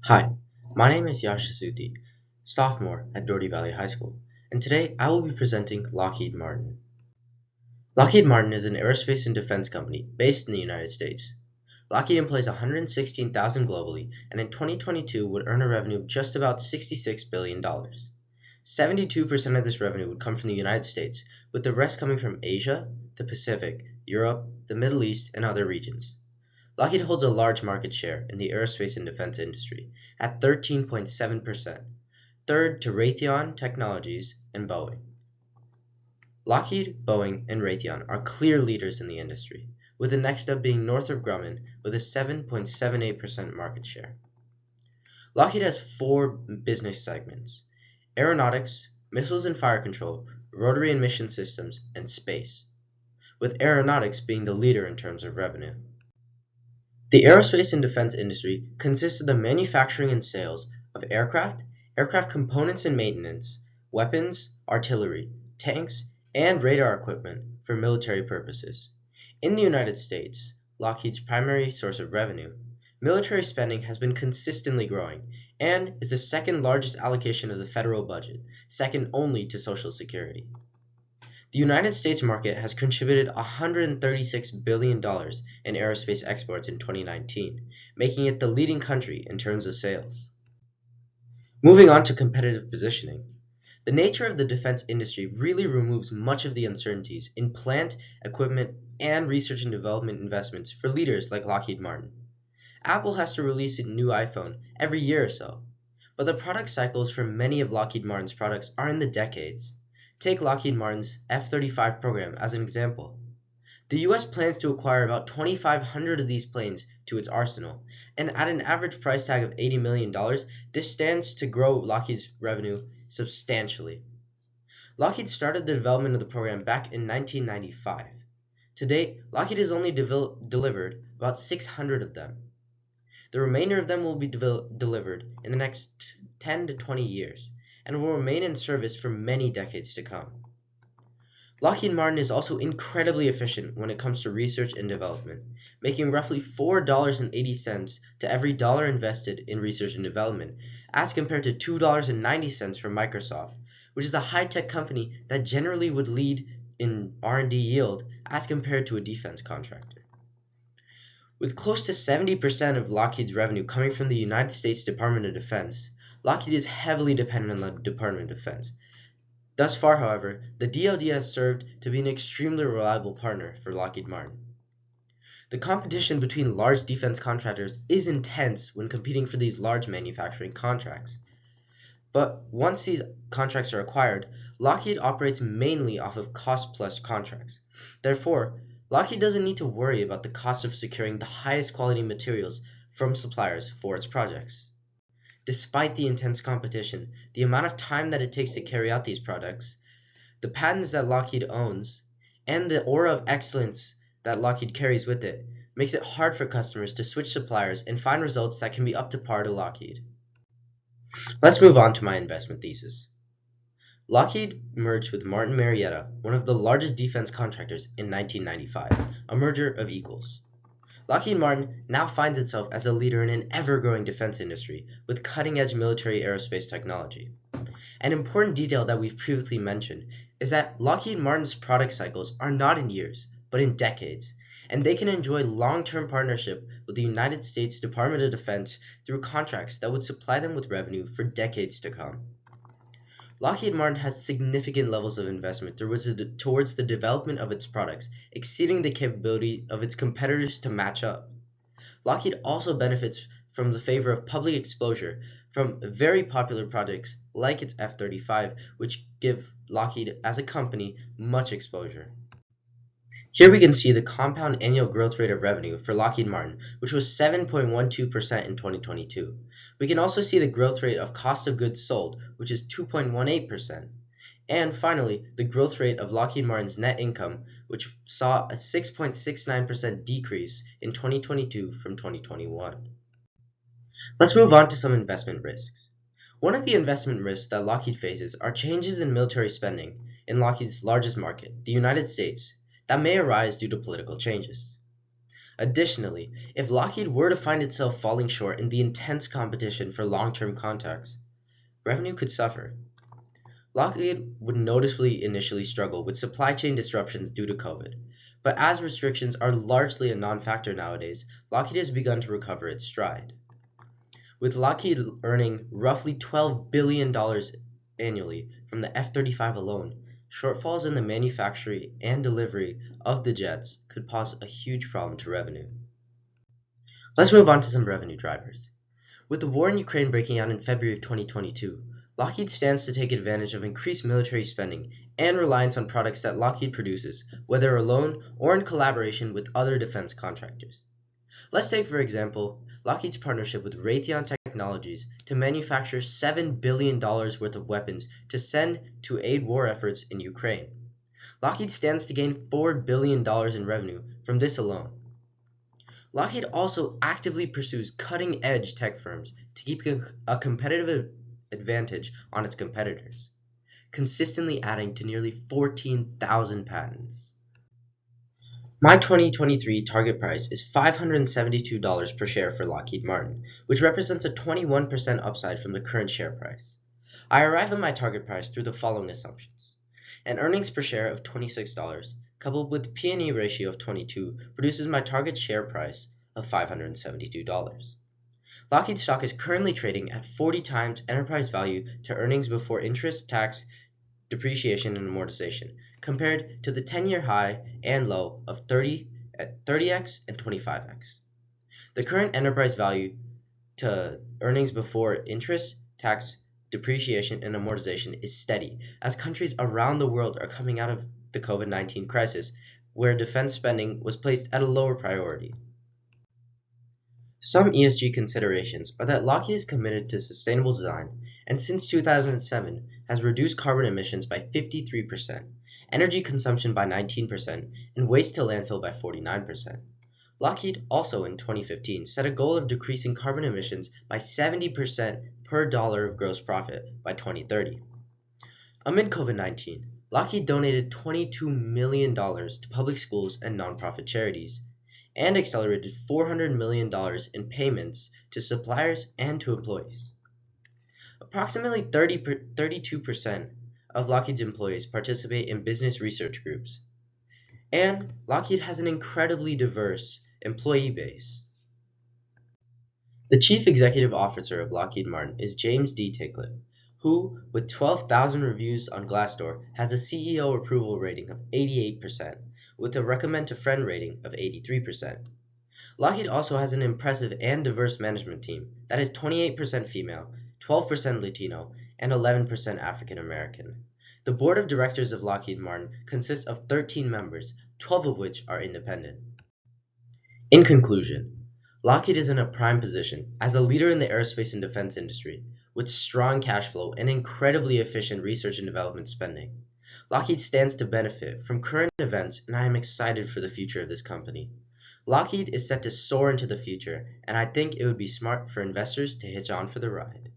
Hi, my name is Yash Asuti, sophomore at Dougherty Valley High School, and today I will be presenting Lockheed Martin. Lockheed Martin is an aerospace and defense company based in the United States. Lockheed employs 116,000 globally and in 2022 would earn a revenue of just about $66 billion. 72% of this revenue would come from the United States, with the rest coming from Asia, the Pacific, Europe, the Middle East, and other regions. Lockheed holds a large market share in the aerospace and defense industry at 13.7%, third to Raytheon Technologies and Boeing. Lockheed, Boeing, and Raytheon are clear leaders in the industry, with the next up being Northrop Grumman with a 7.78% market share. Lockheed has four business segments: aeronautics, missiles and fire control, rotary and mission systems, and space, with aeronautics being the leader in terms of revenue. The aerospace and defense industry consists of the manufacturing and sales of aircraft, aircraft components and maintenance, weapons, artillery, tanks, and radar equipment for military purposes. In the United States, Lockheed's primary source of revenue, military spending has been consistently growing and is the second largest allocation of the federal budget, second only to Social Security. The United States market has contributed $136 billion in aerospace exports in 2019, making it the leading country in terms of sales. Moving on to competitive positioning. The nature of the defense industry really removes much of the uncertainties in plant, equipment, and research and development investments for leaders like Lockheed Martin. Apple has to release a new iPhone every year or so, but the product cycles for many of Lockheed Martin's products are in the decades. Take Lockheed Martin's F-35 program as an example. The US plans to acquire about 2,500 of these planes to its arsenal, and at an average price tag of $80 million, this stands to grow Lockheed's revenue substantially. Lockheed started the development of the program back in 1995. To date, Lockheed has only delivered about 600 of them. The remainder of them will be delivered in the next 10 to 20 years and will remain in service for many decades to come. Lockheed Martin is also incredibly efficient when it comes to research and development, making roughly $4.80 to every dollar invested in research and development, as compared to $2.90 for Microsoft, which is a high-tech company that generally would lead in R&D yield as compared to a defense contractor. With close to 70% of Lockheed's revenue coming from the United States Department of Defense, Lockheed is heavily dependent on the Department of Defense. Thus far, however, the DoD has served to be an extremely reliable partner for Lockheed Martin. The competition between large defense contractors is intense when competing for these large manufacturing contracts. But once these contracts are acquired, Lockheed operates mainly off of cost-plus contracts. Therefore, Lockheed doesn't need to worry about the cost of securing the highest quality materials from suppliers for its projects. Despite the intense competition, the amount of time that it takes to carry out these products, the patents that Lockheed owns, and the aura of excellence that Lockheed carries with it, makes it hard for customers to switch suppliers and find results that can be up to par to Lockheed. Let's move on to my investment thesis. Lockheed merged with Martin Marietta, one of the largest defense contractors, in 1995, a merger of equals. Lockheed Martin now finds itself as a leader in an ever-growing defense industry with cutting-edge military aerospace technology. An important detail that we've previously mentioned is that Lockheed Martin's product cycles are not in years, but in decades, and they can enjoy long-term partnership with the United States Department of Defense through contracts that would supply them with revenue for decades to come. Lockheed Martin has significant levels of investment towards the development of its products, exceeding the capability of its competitors to match up. Lockheed also benefits from the favor of public exposure from very popular projects like its F-35, which give Lockheed as a company much exposure. Here we can see the compound annual growth rate of revenue for Lockheed Martin, which was 7.12% in 2022. We can also see the growth rate of cost of goods sold, which is 2.18%. And finally, the growth rate of Lockheed Martin's net income, which saw a 6.69% decrease in 2022 from 2021. Let's move on to some investment risks. One of the investment risks that Lockheed faces are changes in military spending in Lockheed's largest market, the United States, that may arise due to political changes. Additionally, if Lockheed were to find itself falling short in the intense competition for long-term contracts, revenue could suffer. Lockheed would noticeably initially struggle with supply chain disruptions due to COVID, but as restrictions are largely a non-factor nowadays, Lockheed has begun to recover its stride. With Lockheed earning roughly $12 billion annually from the F-35 alone, shortfalls in the manufacturing and delivery of the jets could pose a huge problem to revenue. Let's move on to some revenue drivers. With the war in Ukraine breaking out in February of 2022, Lockheed stands to take advantage of increased military spending and reliance on products that Lockheed produces, whether alone or in collaboration with other defense contractors. Let's take, for example, Lockheed's partnership with Raytheon Technologies to manufacture $7 billion worth of weapons to send to aid war efforts in Ukraine. Lockheed stands to gain $4 billion in revenue from this alone. Lockheed also actively pursues cutting-edge tech firms to keep a competitive advantage on its competitors, consistently adding to nearly 14,000 patents. My 2023 target price is $572 per share for Lockheed Martin, which represents a 21% upside from the current share price. I arrive at my target price through the following assumptions. An earnings per share of $26, coupled with P/E ratio of 22, produces my target share price of $572. Lockheed stock is currently trading at 40 times enterprise value to earnings before interest, tax, depreciation, and amortization, compared to the 10-year high and low of 30x and 25x. The current enterprise value to earnings before interest, tax, depreciation, and amortization is steady, as countries around the world are coming out of the COVID-19 crisis, where defense spending was placed at a lower priority. Some ESG considerations are that Lockheed is committed to sustainable design and since 2007 has reduced carbon emissions by 53%, energy consumption by 19%, and waste to landfill by 49%. Lockheed also in 2015 set a goal of decreasing carbon emissions by 70% per dollar of gross profit by 2030. Amid COVID-19, Lockheed donated $22 million to public schools and nonprofit charities, and accelerated $400 million in payments to suppliers and to employees. Approximately 32% of Lockheed's employees participate in business research groups, and Lockheed has an incredibly diverse employee base. The Chief Executive Officer of Lockheed Martin is James D. Ticklet, who, with 12,000 reviews on Glassdoor, has a CEO approval rating of 88%, with a recommend to friend rating of 83%. Lockheed also has an impressive and diverse management team that is 28% female, 12% Latino, and 11% African American. The board of directors of Lockheed Martin consists of 13 members, 12 of which are independent. In conclusion, Lockheed is in a prime position as a leader in the aerospace and defense industry, with strong cash flow and incredibly efficient research and development spending. Lockheed stands to benefit from current events, and I am excited for the future of this company. Lockheed is set to soar into the future, and I think it would be smart for investors to hitch on for the ride.